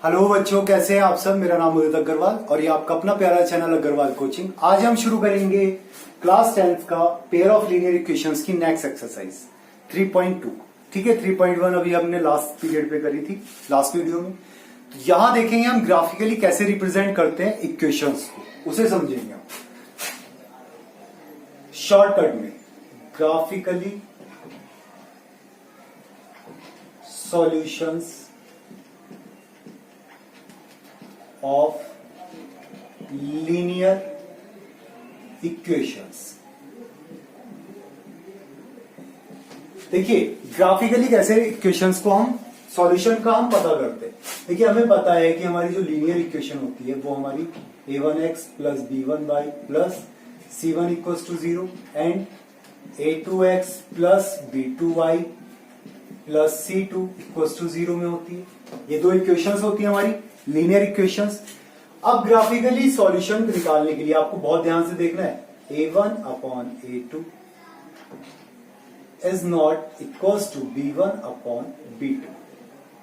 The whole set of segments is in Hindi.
हेलो बच्चों, कैसे हैं आप सब। मेरा नाम उदित अग्रवाल और ये आपका अपना प्यारा चैनल अग्रवाल कोचिंग। आज हम शुरू करेंगे क्लास 10th का पेयर ऑफ लीनियर इक्वेशंस की नेक्स्ट एक्सरसाइज 3.2। ठीक है, 3.1 अभी हमने लास्ट पीरियड पे करी थी, लास्ट वीडियो में। तो यहां देखेंगे हम ग्राफिकली कैसे रिप्रेजेंट करते हैं इक्वेशंस को, उसे समझेंगे हम शॉर्टकट में। Graphically solutions of linear equations। देखिए ग्राफिकली कैसे इक्वेशंस को हम सॉल्यूशन का हम पता करते हैं। देखिए हमें पता है कि हमारी जो लीनियर इक्वेशन होती है वो हमारी a1x plus b1y plus c1 equals to 0 and a2x plus b2y plus c2 equals to 0 में होती है। ये दो इक्वेशंस होती है हमारी लीनियर इक्वेशंस। अब ग्राफिकली सॉल्यूशन निकालने के लिए आपको बहुत ध्यान से देखना है, a1 upon a2 is not equals to b1 upon b2।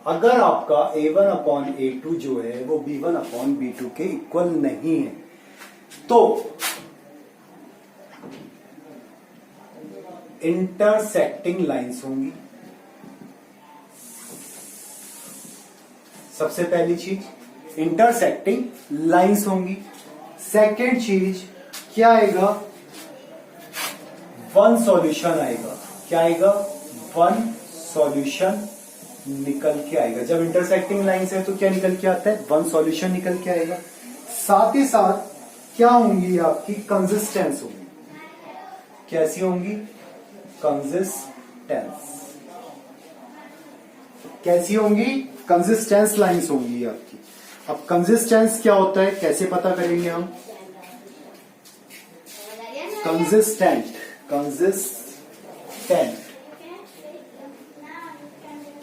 अगर आपका a1 अपॉन a2 जो है वो b1 अपॉन b2 के इक्वल नहीं है तो इंटरसेक्टिंग लाइंस होंगी। सबसे पहली चीज इंटरसेक्टिंग लाइंस होंगी। सेकेंड चीज क्या आएगा, वन सॉल्यूशन आएगा। क्या आएगा, वन सॉल्यूशन निकल के आएगा। जब इंटरसेक्टिंग लाइंस है तो क्या निकल के आता है, वन सॉल्यूशन निकल के आएगा। साथ ही साथ क्या होंगी, आपकी कंसिस्टेंस होगी। कैसी होंगी, कंसिस्टेंस। कैसी होंगी, कंसिस्टेंस लाइंस होंगी आपकी। अब कंसिस्टेंस क्या होता है, कैसे पता करेंगे हम। कंसिस्टेंट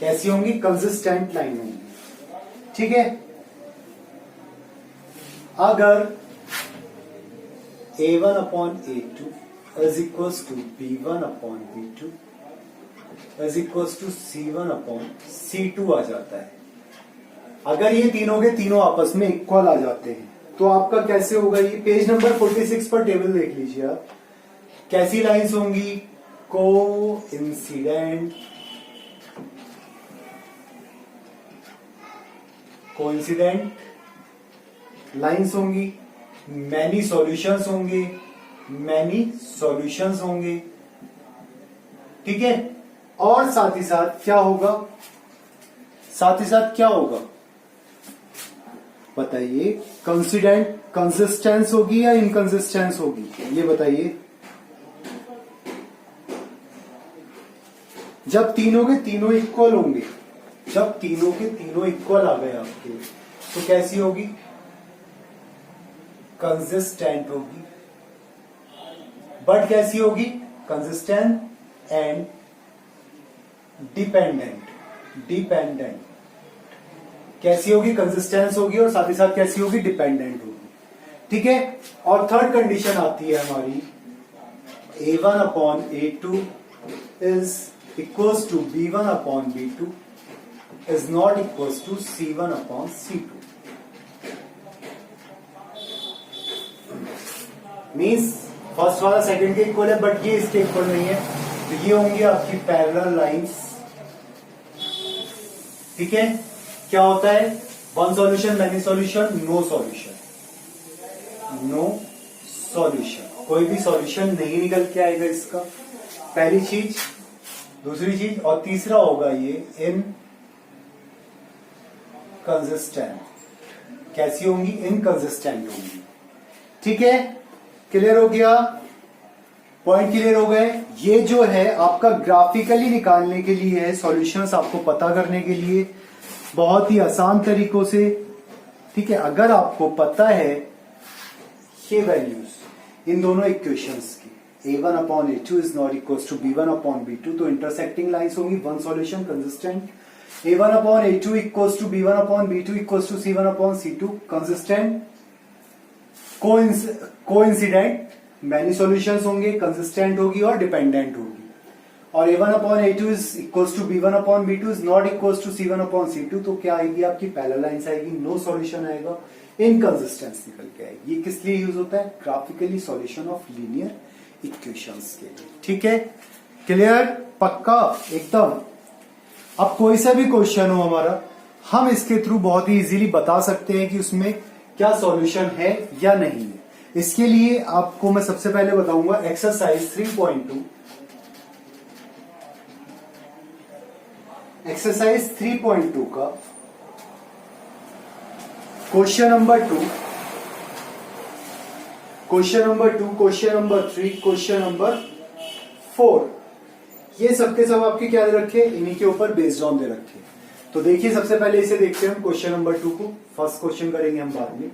कैसी होंगी, कंसिस्टेंट लाइन होंगी। ठीक है, अगर a1 upon a2 is equals to b1 upon b2 is equals to c1 upon c2 आ जाता है, अगर ये तीनों के तीनों आपस में इक्वल आ जाते हैं तो आपका कैसे होगा। ये पेज नंबर 46 पर टेबल देख लीजिए आप। कैसी लाइंस होंगी, कोइंसिडेंट लाइंस होंगी। मैनी सॉल्यूशंस होंगे। ठीक है, और साथ ही साथ क्या होगा, बताइए। कंसिस्टेंस होगी या इनकंसिस्टेंस होगी, ये बताइए। जब तीनों के तीनों इक्वल होंगे, जब तीनों के तीनों इक्वल आ गए आपके, तो कैसी होगी, कंसिस्टेंट होगी। बट कैसी होगी, कंसिस्टेंट एंड डिपेंडेंट। कैसी होगी, कंसिस्टेंस होगी और साथ ही साथ कैसी होगी, डिपेंडेंट होगी। ठीक है, और थर्ड कंडीशन आती है हमारी a1 upon a2 is equals to b1 upon b2 is not equals to c1 upon c2। Means first वाला सेकंड के इक्वल है बट ये इसके इक्वल नहीं है, तो ये होंगी आपकी पैरेलल लाइंस। ठीक है, क्या होता है, one solution, many solution, no solution. कोई भी सॉल्यूशन नहीं निकल के आएगा इसका, पहली चीज। दूसरी चीज और तीसरा होगा ये इनकंसिस्टेंट। कैसी होंगी, इनकंसिस्टेंट होंगी। ठीक है, क्लियर हो गया, पॉइंट क्लियर हो गए। ये जो है आपका ग्राफिकली निकालने के लिए है, सॉल्यूशंस आपको पता करने के लिए बहुत ही आसान तरीकों से। ठीक है, अगर आपको पता है ये वैल्यूज इन दोनों इक्वेशंस की, a1 upon a2 is not equal to b1 upon b2, तो इंटरसेक्टिंग लाइंस होंगी, one solution, consistent. a1 upon a2 equal to b1 upon b2 equal to c1 upon c2, consistent. Coincident, many solutions होंगे, कंसिस्टेंट होगी और डिपेंडेंट होगी। और a1 upon a2 is equals to b1 upon b2 is not equals to c1 upon c2, तो क्या आएगी आपकी पैरेलल लाइंस आएगी, नो सॉल्यूशन आएगा, इनकंसिस्टेंस निकल के आएगी। ये किस लिए यूज होता है? Graphically solution of linear equations के लिए। ठीक है, क्लियर, पक्का एकदम। अब कोई सा भी क्वेश्चन हो हमारा, हम इसके थ्रू बहुत ही इजीली बता सकते हैं कि उसमें क्या सॉल्यूशन है या नहीं है। इसके लिए आपको मैं सबसे पहले बताऊंगा एक्सरसाइज 3.2। एक्सरसाइज 3.2 का question number 2, question number 2, question number 3, question number 4, ये सबके सब आपके क्या दे रखे? इन्हीं के ऊपर बेस्ड ऑन दे रखे। तो देखिए सबसे पहले इसे देखते हैं हम क्वेश्चन नंबर 2 को, फर्स्ट क्वेश्चन करेंगे हम बाद में।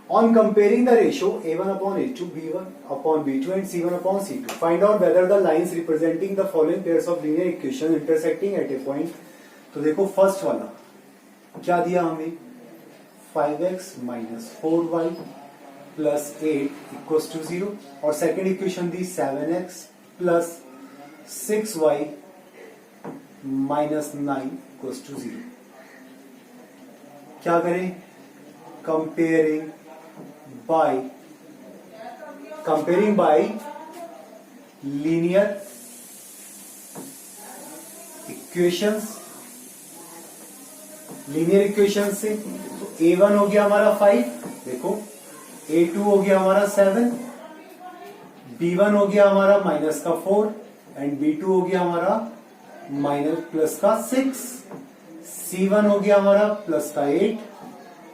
On comparing the ratio a1 upon a2, b1 upon b2 and c1 upon c2, find out whether the lines representing the following pairs of linear equations intersecting at a point। तो देखो फर्स्ट वाला क्या दिया हमें? 5x minus 4y plus 8 equals to 0, और second equation the 7x plus 6y minus 9 equals to 0। क्या करें? comparing by linear equations, linear equation से। तो a1 हो गया हमारा 5, देखो a2 हो गया हमारा 7, b1 हो गया हमारा माइनस का 4 एंड b2 हो गया हमारा माइनस प्लस का 6, c1 हो गया हमारा प्लस का 8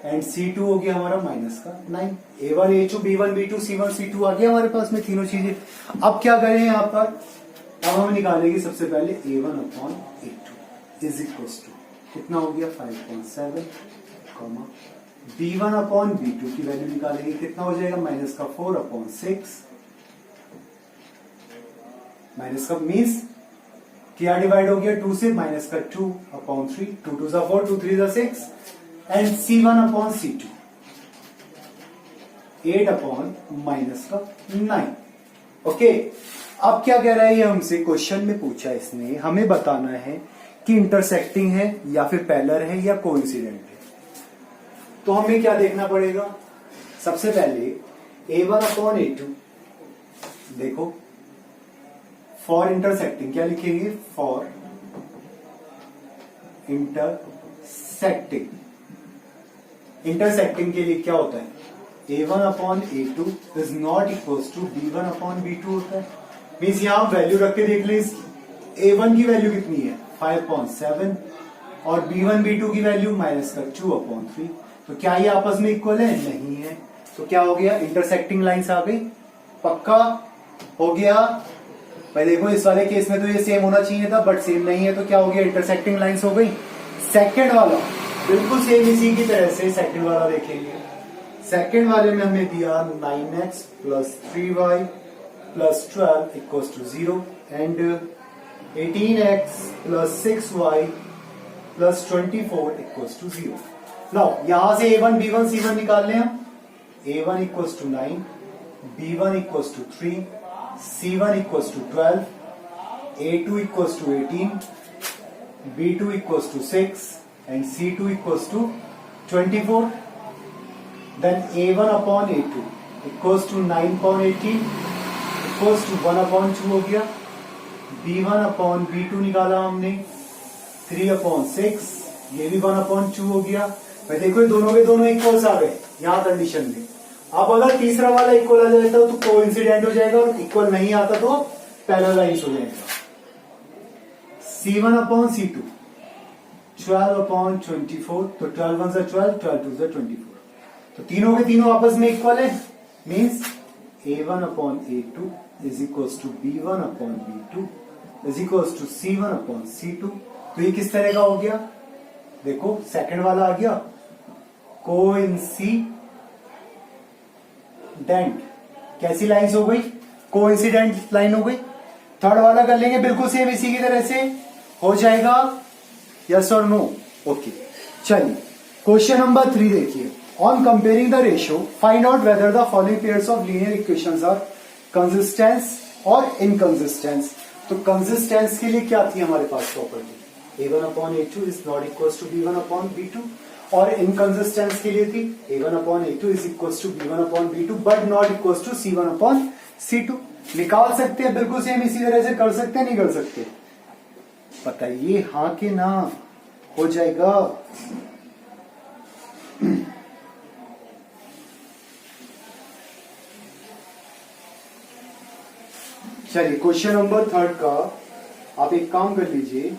एंड C2 हो गया हमारा माइनस का 9। A1, A2, B1, B2, C1, C2 आ गया हमारे पास में तीनों चीजें। अब क्या करें यहाँ पर? अब हम निकालेंगे सबसे पहले A1 upon A2 is equal to कितना हो गया? 5.7, B1 अपॉन B2 की वैल्यू निकालेंगे, कितना हो जाएगा? माइनस का 4 अपॉन 6, माइनस का मीन्स क्या डिवाइड हो गया 2 से, माइनस का 2 upon 3, 2 2 4, 2 3 6 and C1 upon C2 8 upon minus का 9। ओके, अब क्या कह रहा है ये हमसे? क्वेश्चन में पूछा इसने, हमें बताना है कि इंटरसेक्टिंग है या फिर पैरेलल है या कोइंसिडेंट है। तो हमें क्या देखना पड़ेगा? सबसे पहले A1 अपॉन A2, देखो फॉर इंटरसेक्टिंग क्या लिखेंगे? फॉर इंटरसेक्टिंग, इंटरसेक्टिंग के लिए क्या होता है? A1 upon A2 is not equal to B1 upon B2 होता है। मीन्स यहां वैल्यू रख के देख ले, A1 की वैल्यू कितनी है? 5.7 और B1 B2 की वैल्यू माइनस का 2 अपॉन 3। तो क्या ये आपस में इक्वल है? नहीं है। तो क्या हो गया? इंटरसेक्टिंग लाइंस आ गई। पक्का हो गया भाई। देखो इस वाले केस में तो ये सेम होना चाहिए था बट सेम नहीं है, तो क्या हो गया? इंटरसेक्टिंग लाइंस हो गई। सेकेंड वाला बिल्कुल सेम इसी की तरह से सेकंड वाला देखेंगे। सेकंड वाले में हमें दिया 9x plus 3y plus 12 equals to 0 and 18x plus 6y plus 24 equals to 0। Now यहां से A1 B1 C1 निकाल लें हम। A1 equals to 9, B1 equals to 3, C1 equals to 12, A2 equals to 18, B2 equals to 6 and C2 equals to 24. Then A1 upon A2 equals to 9 upon 18 equals to 1 upon 2 हो गया। B1 upon B2 निकाला हमने 3 upon 6, ये भी 1 upon 2 हो गया। भाई देखो ये दोनों के दोनों इक्वल्स आ गए यहाँ कंडीशन में। अब अगर तीसरा वाला इक्वल आ जाता तो कोइंसिडेंट हो जाएगा और इक्वल नहीं आता तो पैरेलल लाइंस हो जाएगा। C1 upon C2 12 upon 24, तो 12 1 से 12, 12 2 से 24, तो तीनों के तीनों आपस में इक्वल है। Means A1 upon A2 is equals to B1 upon B2 is equals to C1 upon C2। तो ये किस तरह का हो गया? देखो सेकंड वाला आ गया कोइंसिडेंट। कैसी लाइंस हो गई? कोइंसिडेंट लाइन हो गई। थर्ड वाला कर लेंगे बिल्कुल सेम इसी की तरह से हो जाएगा। यस और नो? ओके, चलिए क्वेश्चन नंबर 3 देखिए। On comparing the ratio find out whether the following pairs of linear equations are consistence और इनकंसिस्टेंस। तो कंसिस्टेंस के लिए क्या थी हमारे पास property, a1 upon a2 is not equal to b1 upon b2, और इनकंसिस्टेंस के लिए थी a1 upon a2 is equal to b1 upon b2 but not equal to c1 upon c2। निकाल सकते हैं बिल्कुल सेम इसी तरह से, कर सकते हैं नहीं कर सकते, बताइए हाँ कि ना, हो जाएगा। चलिए क्वेश्चन नंबर 3 का आप एक काम कर लीजिए,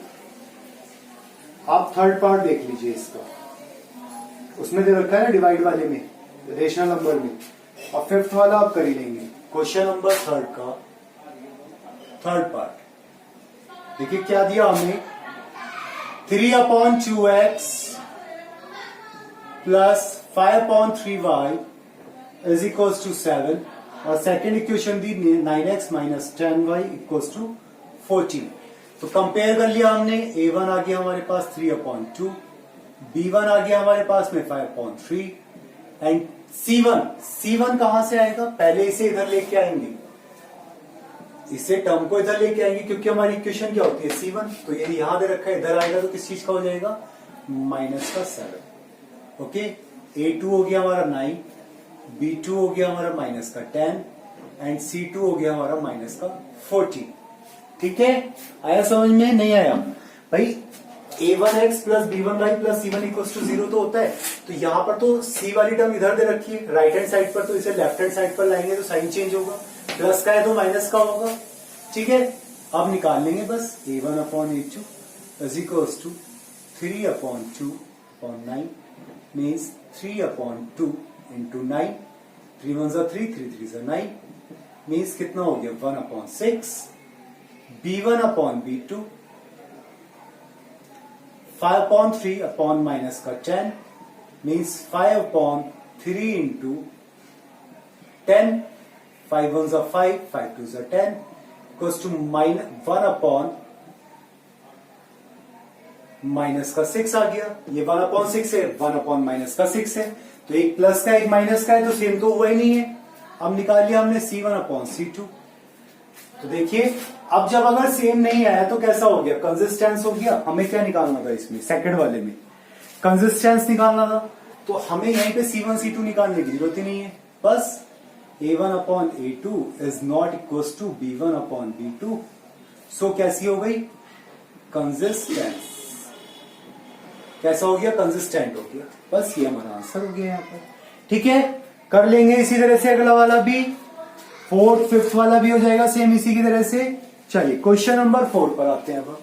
आप थर्ड पार्ट देख लीजिए इसका, उसमें दे रखा है ना डिवाइड वाले में, रेशनल नंबर में, और फिफ्थ वाला आप कर ही लेंगे। क्वेश्चन नंबर 3 का थर्ड पार्ट देखिए क्या दिया हमने, 3 upon 2x plus 5 upon 3y is equal to 7, और सेकेंड इक्वेशन दी 9x minus 10y equal to 14। तो कंपेयर कर लिया हमने, a1 आ गया हमारे पास 3 अपॉन 2, b1 आ गया हमारे पास में 5 अपॉन 3, एंड c1 कहां से आएगा, पहले इसे इधर लेके आएंगे, इसे टर्म को इधर लेके आएंगे क्योंकि हमारी इक्वेशन क्या होती है c1, तो ये यहां दे रखा है, इधर आएगा तो किस चीज का हो जाएगा, माइनस का 7। ओके, a2 हो गया हमारा 9, b2 हो गया हमारा माइनस का 10, एंड c2 हो गया हमारा माइनस का 14। ठीक है, आया समझ में, नहीं आया भाई, a1x plus b1y plus c1 equal to 0 तो होता है, तो यहां पर तो c वाली टर्म इधर दे रखी है राइट हैंड साइड पर, तो इसे लेफ्ट हैंड साइड पर लाएंगे तो साइन चेंज होगा, प्लस का है तो माइनस का होगा। ठीक है, अब निकाल लेंगे बस, a1 upon a2 is equal to 3 upon 2 upon 9 means 3 upon 2 into 9, 3 1 3, 3 3 9 means कितना हो गया 1 upon 6, b1 upon b2 5 upon 3 upon minus का 10 means 5 upon 3 into 10, 5 1 5, 5 2 10 equals to 1 upon minus का 6 आ गया, ये 1 अपॉन 6 है, 1 अपॉन माइनस का 6 है, तो एक प्लस का एक माइनस का है, तो सेम तो हुआ ही नहीं है। अब निकाल लिया हमने c1 अपॉन c2, तो देखिए अब जब अगर सेम नहीं आया तो कैसा हो गया, कंसिस्टेंस हो गया। हमें क्या निकालना था इसमें, सेकंड वाले में कंसिस्टेंस निकालना था, तो हमें यहीं पे c1 c2 निकालने की जरूरत ही नहीं है, बस a1 upon a2 is not equal to b1 upon b2, so कैसी हो गई, कंसिस्टेंस, कैसा हो गया, कंसिस्टेंट हो गया, बस ये हमारा आंसर हो गया यहाँ पर। ठीक है, कर लेंगे इसी तरह से अगला वाला भी, फोर्थ फिफ्थ वाला भी हो जाएगा सेम इसी की तरह से। चलिए क्वेश्चन नंबर 4 पर आते हैं। अब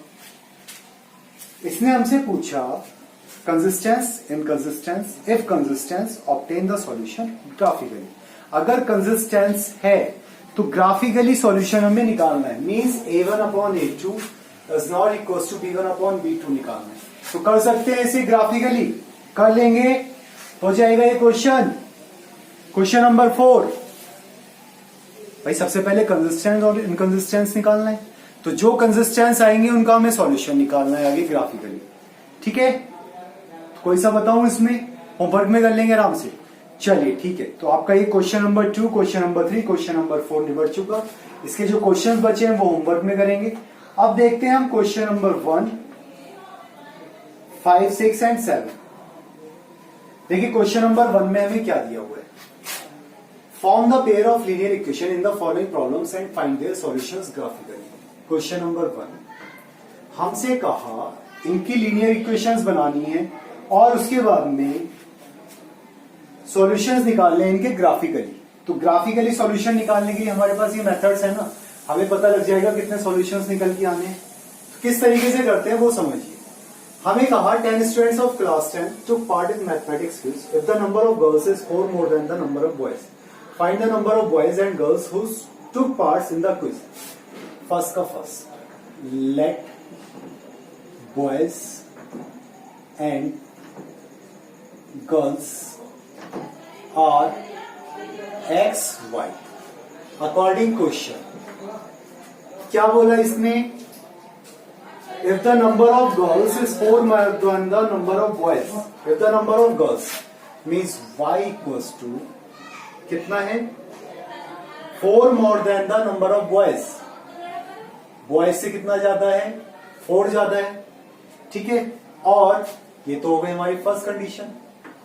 इसने हमसे पूछा consistence, inconsistence, if consistence obtain the solution graphically. अगर कंसिस्टेंस है तो ग्राफिकली सॉल्यूशन हमें निकालना है, means a1 upon a2 is not equal to b1 upon b2 निकालना है। तो कर सकते हैं इसे ग्राफिकली, कर लेंगे, हो जाएगा ये क्वेश्चन। क्वेश्चन नंबर 4, भाई सबसे पहले कंसिस्टेंस और इनकंसिस्टेंस निकालना है, तो जो कंसिस्टेंस आएंगे उनका हमें सॉल्यूशन निकालना है आगे ग्राफिकली। ठीक है, कोई सा बताऊं, इसमें होमवर्क में कर लेंगे आराम से। चलिए ठीक है, तो आपका ये question number 2, question number 3, question number 4 निबट चुका। इसके जो क्वेश्चन बचे हैं वो होमवर्क में करेंगे। अब देखते हैं हम क्वेश्चन नंबर 1, 5, 6 एंड 7। देखिए क्वेश्चन नंबर 1 में हमें क्या दिया हुआ है, form the pair of linear equation in the following problems and find their solutions graphically. Question number 1 हमसे कहा इनकी लीनियर इक्वेशंस बनानी है और उसके बाद में सॉल्यूशंस निकालने हैं इनके ग्राफिकली। तो ग्राफिकली सॉल्यूशन निकालने के लिए हमारे पास ये मेथड्स है ना, हमें पता लग जाएगा कितने सॉल्यूशंस निकल के आने हैं। तो किस तरीके से करते हैं वो समझिए। हमें कहा 10 students of class 10 took part in mathematics quiz. If the number of girls is 4 more than the number of boys, find the number of boys and girls who took parts in the quiz. First का first, let boys and girls are x, y. According question, क्या बोला इसने? If the number of girls is 4 more than the number of boys, if the number of girls means y equals to कितना है 4 more than the number of boys, boys से कितना ज्यादा है, 4 ज्यादा है, ठीक है। और ये तो हो गई हमारी फर्स्ट कंडीशन,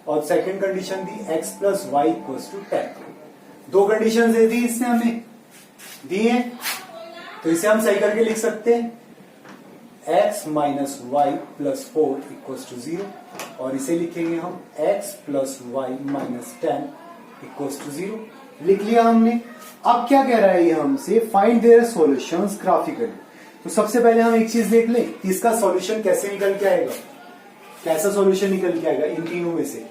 और सेकंड कंडीशन दी x plus Y equal to 10। 2 condition दे दी इसने हमें, दी है, तो इसे हम सही करके लिख सकते हैं x minus y plus 4 equal to 0, और इसे लिखेंगे हम x plus y minus 10 equal to 0। लिख लिया हमने। अब क्या कह रहा है ये हमसे, फाइंड देयर सॉल्यूशंस ग्राफिकली। तो सबसे पहले हम एक चीज देख लें कि इसका सॉल्यूशन कैसे निकल के आएगा, कैसा सॉल्यूशन निकल के आएगा इन तीनों में से,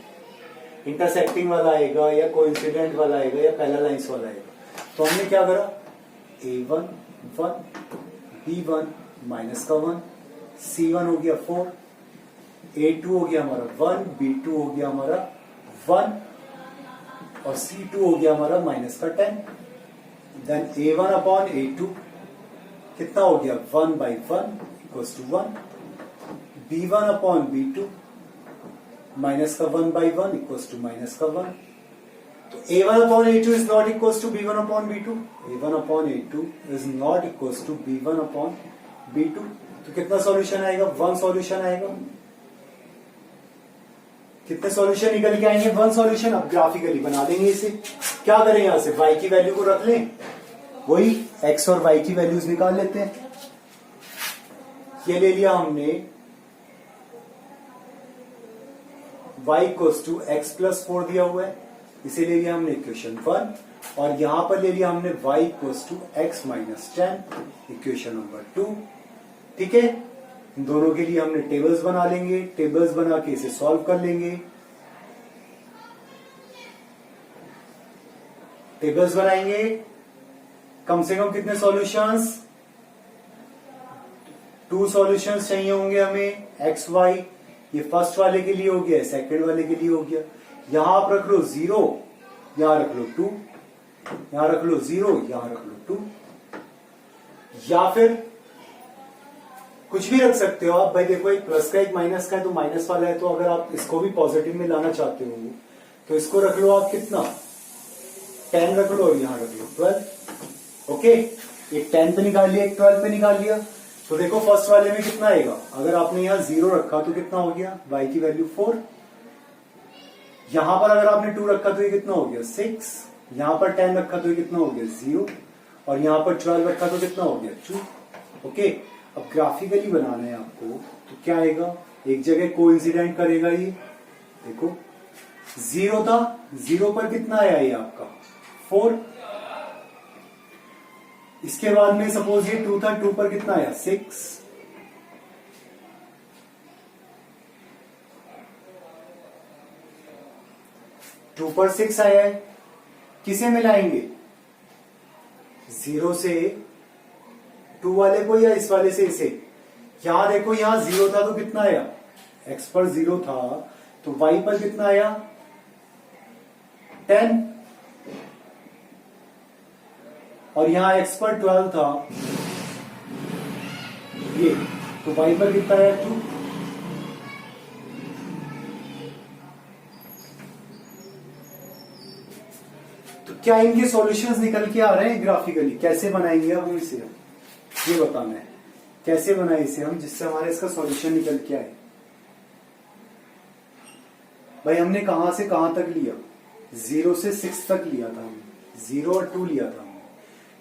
इंटरसेक्टिंग वाला आएगा या कोइंसिडेंट वाला आएगा या पैरेलल लाइंस वाला आएगा। तो हमने क्या करा, a1 1, b1 माइनस का 1, c1 हो गया 4, a2 हो गया हमारा 1, b2 हो गया हमारा 1 और c2 हो गया हमारा माइनस का 10। देन a1 अपॉन a2 कितना हो गया 1 by 1 equals to 1, b1 upon b2 minus का 1 by 1 इक्वल्स टू माइनस का 1। तो a1 upon a2 is not equals to b1 upon b2, a1 upon a2 is not equals to b1 upon b2। तो कितना सॉल्यूशन आएगा, 1 सॉल्यूशन आएगा। कितने सॉल्यूशन निकल के आएंगे, 1 सॉल्यूशन। अब ग्राफिकली बना देंगे इसे। क्या करें, यहां से y की वैल्यू को रख लें, वही x और y की वैल्यूज निकाल लेते हैं। ये ले लिया हमने y equals to x plus 4 दिया हुआ है, इसे ले लिया हमने इक्वेशन 1, और यहां पर ले लिया हमने y equals to x minus 10 equation number 2। ठीक है, इन दोनों के लिए हमने टेबल्स बना लेंगे, टेबल्स बना के इसे सॉल्व कर लेंगे। टेबल्स बनाएंगे, कम से कम कितने सॉल्यूशंस, 2 सॉल्यूशंस चाहिए होंगे हमें x y। ये फर्स्ट वाले के लिए हो गया, सेकंड वाले के लिए हो गया। यहां आप रख लो 0, यहां रख लो 2, यहां रख लो 0, यहां रख लो 2, या फिर कुछ भी रख सकते हो आप। भाई देखो, एक प्लस का एक माइनस का है, तो माइनस वाला है, तो अगर आप इसको भी पॉजिटिव में लाना चाहते हो तो इसको रख लो आप कितना, 10 रख लो, और यहां रख लो 12। ओके, एक 10 पे निकाल लिया, एक 12 पे निकाल लिया। तो देखो फर्स्ट वाले में कितना आएगा, अगर आपने यहां 0 रखा तो कितना हो गया, y की वैल्यू 4। यहां पर अगर आपने 2 रखा तो ये कितना हो गया 6, यहां पर 10 रखा तो ये कितना हो गया 0, और यहां पर 12 रखा तो कितना हो गया 2। ओके, अब ग्राफिकली बनाना है आपको, तो क्या आएगा, एक जगह कोइंसिडेंट करेगा ये। देखो 0 था, 0 पर कितना आया ये आपका 4। इसके बाद में सपोज ये 2 था, 2 पर कितना आया 6। टू पर 6 आया है, किसे मिलाएंगे, 0 से 2 वाले को या इस वाले से इसे। यहां देखो, यहां 0 था तो कितना आया, x पर 0 था तो y पर कितना आया 10, और यहां x पर 12 था ये, तो y पर कितना आया 2। तो क्या इनके सॉल्यूशंस निकल के आ रहे हैं ग्राफिकली, कैसे बनाएंगे अब हम इसे, ये बताना है कैसे बनाए इसे हम, जिससे हमारे इसका सॉल्यूशन निकल के आए। भाई हमने कहां से कहां तक लिया, 0 से 6 तक लिया था हमने, 0 और 2 लिया था हमने।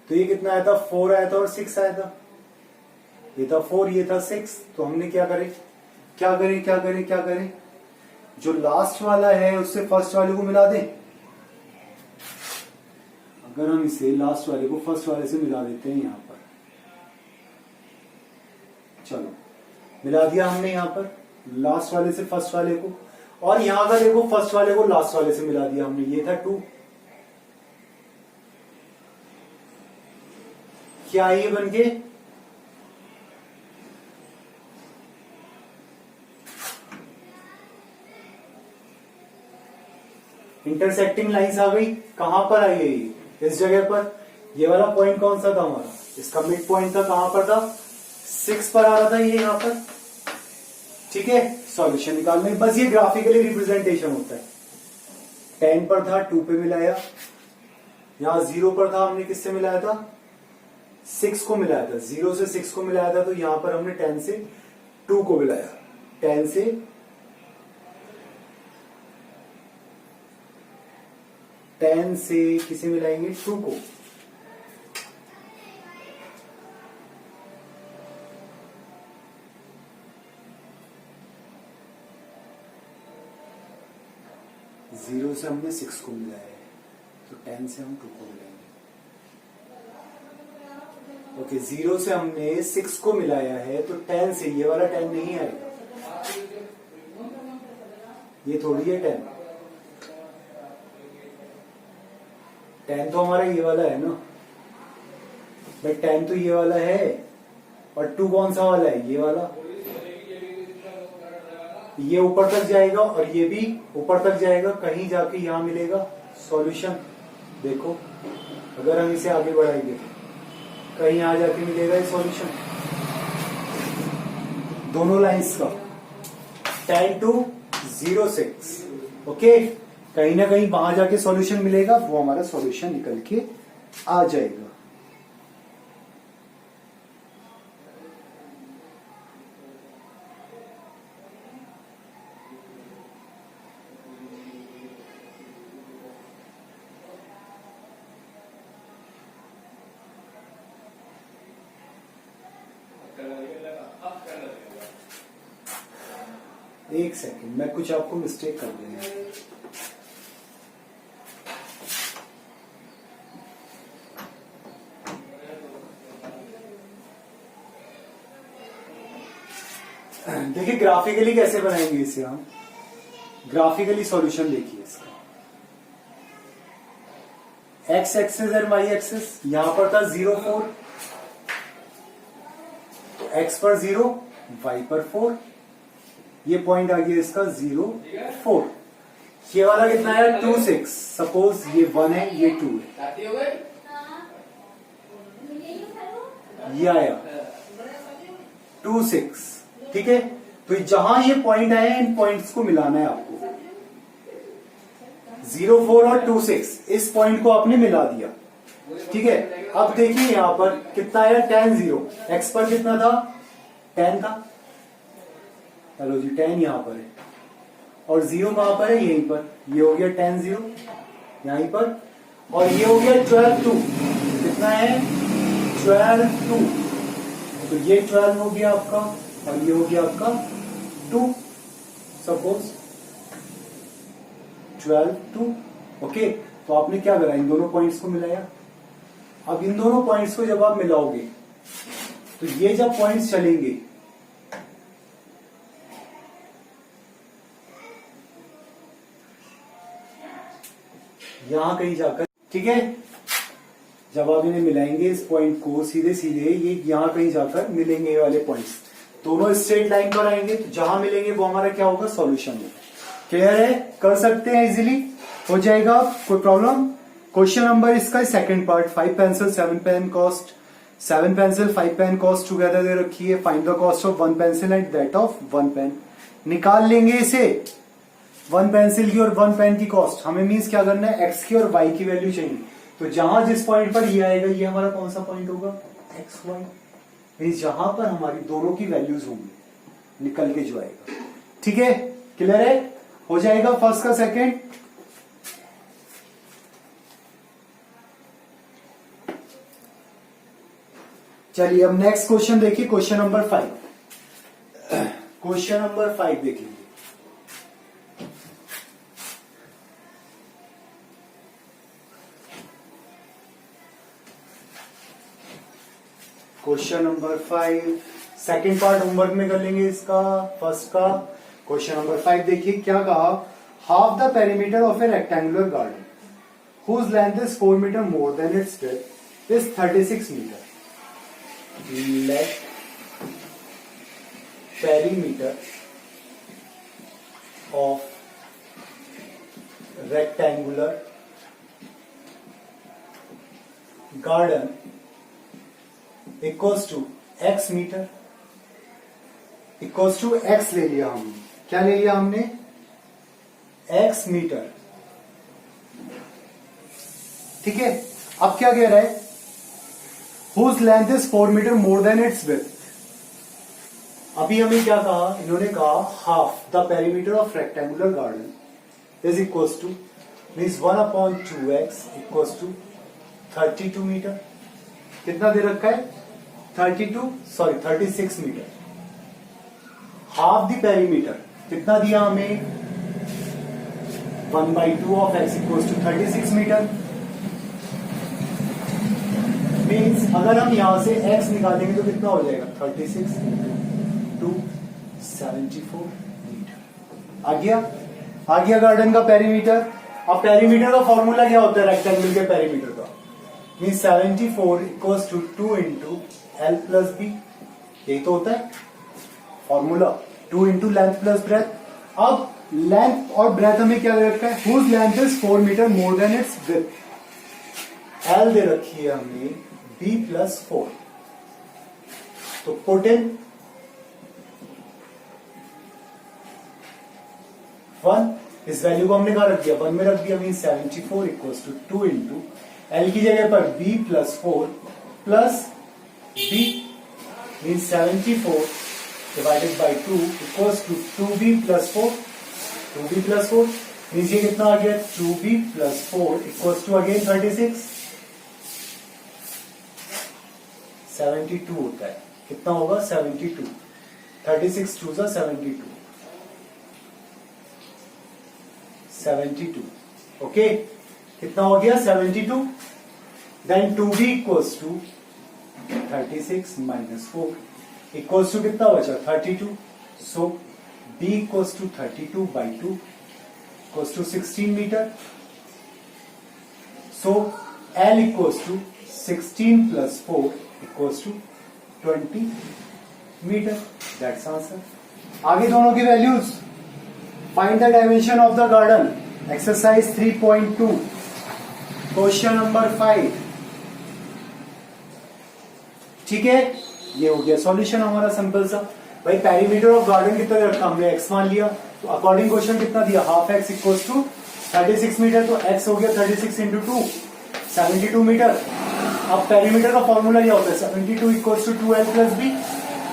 तो ये कितना आया था, 4 आया था और 6 आया था। ये था 4, ये था 6। तो हमने क्या करें, क्या करें क्या करें क्या करें, जो लास्ट वाला है उससे फर्स्ट वाले को मिला दें। अगर हम इसे लास्ट वाले को फर्स्ट वाले से मिला देते हैं यहां पर, चलो मिला दिया हमने यहां पर लास्ट वाले से फर्स्ट वाले को, और यहां का देखो फर्स्ट वाले को लास्ट वाले से मिला दिया हमने, ये था 2। क्या ये बन के, इंटरसेक्टिंग लाइंस आ गई। कहां पर आई है ये, इस जगह पर। ये वाला पॉइंट कौन सा था हमारा, इसका मिड पॉइंट था, कहां पर था 6 पर आ रहा था ये यहां पर। ठीक है, सॉल्यूशन निकालने, बस ये ग्राफिकली रिप्रेजेंटेशन होता है। 10 पर था, 2 पे मिलाया, यहां 0 पर था, हमने किससे मिलाया था 6 को मिलाया था, 0 से 6 को मिलाया था, तो यहां पर हमने 10 से 2 को मिलाया, 10 से किसे मिलाएंगे, 2 को। जीरो से हमने 6 को मिलाया है, तो 10 से हम 2 को मिलाएंगे। ओके, 0 से हमने 6 को मिलाया है, तो 10 से ये वाला 10 नहीं आएगा, ये थोड़ी है 10 तो हमारा ये वाला है ना भाई, 10 तो ये वाला है, और 2 कौन सा वाला है, ये वाला। ये ऊपर तक जाएगा और ये भी ऊपर तक जाएगा, कहीं जाके यहां मिलेगा सॉल्यूशन। देखो अगर हम इसे आगे बढ़ाएंगे तो कहीं यहां जाके मिलेगा ये सॉल्यूशन, दोनों लाइंस का, 10 to 0 6। ओके, कहीं ना कहीं वहां जाके सॉल्यूशन मिलेगा, वो हमारा सॉल्यूशन निकल के आ जाएगा। एक सेकंड, मैं कुछ आपको मिस्टेक कर दूंगा। देखिए ग्राफिकली कैसे बनाएंगे इसे हम, ग्राफिकली सॉल्यूशन देखिए इसका। एक्स एक्सिस और वाई एक्सिस, यहां पर था 0 4, तो एक्स पर 0, वाई पर 4, ये पॉइंट आ गया इसका 0 4। ये वाला कितना है 2 6, सपोज ये 1 है, ये 2 है, ये आया 2 6, ठीक है। तो जहां ये पॉइंट आए हैं, इन पॉइंट्स को मिलाना है आपको, 0 4 और 2 6, इस पॉइंट को आपने मिला दिया, ठीक है। अब देखिए यहां पर कितना आया 10 0, एक्स पर कितना था 10 था, हेलो जी 10 यहां पर है, और 0 कहां पर है, यहीं पर, ये हो गया 10 0 यहीं पर, और ये हो गया 12 2, कितना है 12 2, तो ये 12 हो गया आपका, और ये हो गया आपका 2, सपोज 12 2। ओके, तो आपने क्या करा, इन दोनों पॉइंट्स को मिलाया। अब इन दोनों पॉइंट्स को जब आप मिलाओगे, तो ये जब पॉइंट्स चलेंगे, यहां कहीं जाकर, ठीक है, जब आप इन्हें मिलाएंगे इस पॉइंट को, सीधे सीधे ये यहां कहीं जाकर मिलेंगे, ये वाले पॉइंट्स दोनों स्ट्रेट लाइन पर आएंगे, तो जहां मिलेंगे वो हमारा क्या होगा, सॉल्यूशन होगा। क्लियर है, कर सकते हैं, इजीली हो जाएगा, कोई प्रॉब्लम। क्वेश्चन नंबर इसका second part, 5 pencil 7 pen cost, 7 pencil 5 pen cost together दे रखी है, find the cost of 1 pencil and that of 1 pen. निकाल लेंगे इसे, 1 पेंसिल की और 1 पेन की कॉस्ट, हमें मीन्स क्या करना है, एक्स की और वाई की वैल्यू चाहिए। तो जहां जिस पॉइंट पर ये आएगा, ये हमारा कौन सा पॉइंट होगा, एक्स वाई, मीन्स जहां पर हमारी दोनों की वैल्यूज होंगी, निकल के जो आएगा, ठीक है। क्लियर है, हो जाएगा फर्स्ट का सेकंड। चलिए अब नेक्स्ट क्वेश्चन देखिए, क्वेश्चन नंबर 5। क्वेश्चन नंबर 5 देखिए, question number 5 second part homework में कर लेंगे इसका, फर्स्ट का। क्वेश्चन नंबर 5 देखिए क्या कहा, half the perimeter of A rectangular garden whose length is 4 meter more than its width is 36 meter. Let perimeter of rectangular garden equals to x metre, equals to x ले लिया हमने, क्या ले लिया हमने, x मीटर, ठीक है। अब क्या कह रहा है, whose length is 4 metre more than its width. अभी हमें क्या कहा, इन्होंने कहा half the perimeter of rectangular garden is equals to means 1/2x equals to 32 metre. कितना दे रखा है, 36 मीटर। हाफ द पेरीमीटर कितना दिया हमें, 1/2 of x equals to 36 metre. Means अगर हम यहां से x निकालेंगे तो कितना हो जाएगा, 36 टू 74 मीटर। आ गया गार्डन का पेरीमीटर। अब पेरीमीटर का फॉर्मूला क्या होता है रेक्टेंगल के पेरीमीटर का, means 74 equals to 2 into L plus B. यही तो होता है formula, 2 into length plus breadth. अब लेंथ और ब्रेथ हमें क्या दे रखा है, whose length is 4 metre more than its width. L दे रखी है हमें बी प्लस 4। तो पुट इन 1, इस वैल्यू को हमने कहा रख दिया, 1 में रख दिया, mean 74 equals to 2 into l की जगह पर b plus 4 plus b mean 74 divided by 2 equals to 2b plus 4। 2b plus 4 means ये कितना आ गया, 2b plus 4 equals to again 36। 72 होता है, कितना होगा 72, 36 2 जा 72। ओके, कितना हो गया 72। Then 2b equals to 36 minus 4 equals to कितना बचा, 32। So b equals to 32 by 2 equals to 16 metre. So l equals to 16 plus 4 equals to 20 metre. That's answer. आगे दोनों की values, find the dimension of the garden, exercise 3.2, question number 5। ठीक है, ये हो गया सॉल्यूशन हमारा सिंपल सा। भाई पेरीमीटर ऑफ गार्डन कितना रखा हमने, x मान लिया, तो अकॉर्डिंग क्वेश्चन कितना दिया, half x equals to 36 metre. तो x हो गया 36 इंटू 2 72 मीटर। अब पेरीमीटर का फॉर्मूला क्या होता है, 72 equals to 2l plus B.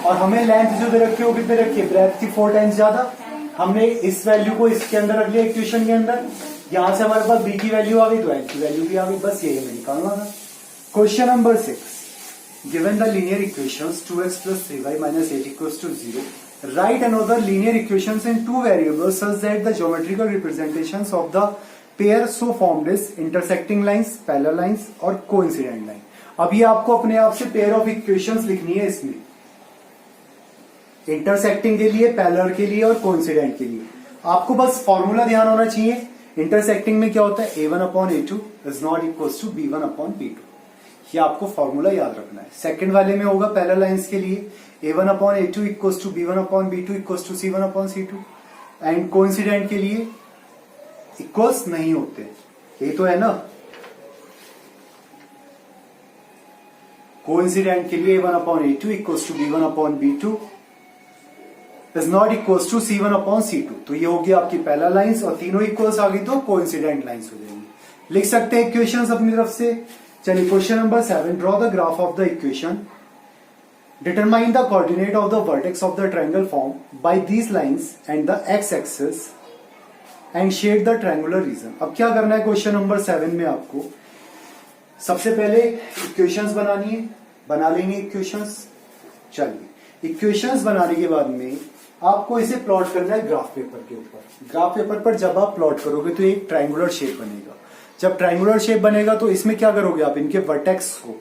और हमें लेंथ जो दे रखी है वो कितने रखी है, ब्रेथ की 4 टाइम्स ज्यादा। हमने इस वैल्यू को इसके अंदर रख लिया इक्वेशन के अंदर, यहां से हमारे पास b की वैल्यू आ गई तो l की वैल्यू भी आ गई, बस यही हमें निकालना था। Question number 6, given the linear equations 2x plus 3y minus 8 equals to 0, write another linear equations in 2 variables such that the geometrical representations of the pair so formed is intersecting lines, parallel lines और कोइंसिडेंट लाइन। अब ये आपको अपने आप से पेयर ऑफ इक्वेशंस लिखनी है, इसमें इंटरसेक्टिंग के लिए, पैरेलल के लिए और कोइंसिडेंट के लिए। आपको बस फॉर्मूला ध्यान होना चाहिए। इंटरसेक्टिंग में क्या होता है, a1/a2 is not equals to b1/b2। ये आपको फॉर्मूला याद रखना है। सेकंड वाले में होगा पैरेलल लाइंस के लिए a1/a2 equals to b1/b2 equals to c1/c2। And coincident के लिए इक्वल्स नहीं होते, ये तो है ना। कोइंसिडेंट के लिए a1/a2 equals to b1/b2 is not equals to c1/c2। तो ये होगी आपकी पैरेलल लाइंस, और तीनों इक्वल्स आ गई तो कोइंसिडेंट लाइंस हो जाएंगी। लिख सकते हैं इक्वेशंस अपनी तरफ से। चलिए question number 7, draw the graph of the equation, determine the coordinate of the vertex of the triangle form by these lines and the x axis and shade the triangular region. अब क्या करना है क्वेश्चन नंबर 7 में, आपको सबसे पहले इक्वेशंस बनानी है, बना लेंगे इक्वेशंस। चलिए इक्वेशंस बनाने के बाद में आपको इसे प्लॉट करना है ग्राफ पेपर के ऊपर। ग्राफ पेपर पर जब आप प्लॉट करोगे तो एक ट्रायंगुलर शेप बनेगा। जब ट्रायंगुलर शेप बनेगा तो इसमें क्या करोगे आप, इनके वर्टेक्स को,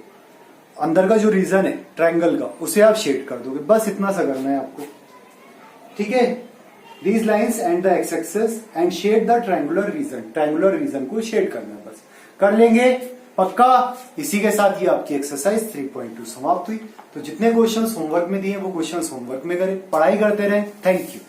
अंदर का जो रीजन है ट्रायंगल का, उसे आप शेड कर दोगे। बस इतना सा करना है आपको, ठीक है। These lines and the x axis and shade the triangular region, triangular region को शेड करना है, बस कर लेंगे पक्का। इसी के साथ ये आपकी एक्सरसाइज 3.2 समाप्त हुई। तो जितने क्वेश्चंस होमवर्क में दिए वो क्वेश्चंस होमवर्क में करें, पढ़ाई करते रहें। Thank you.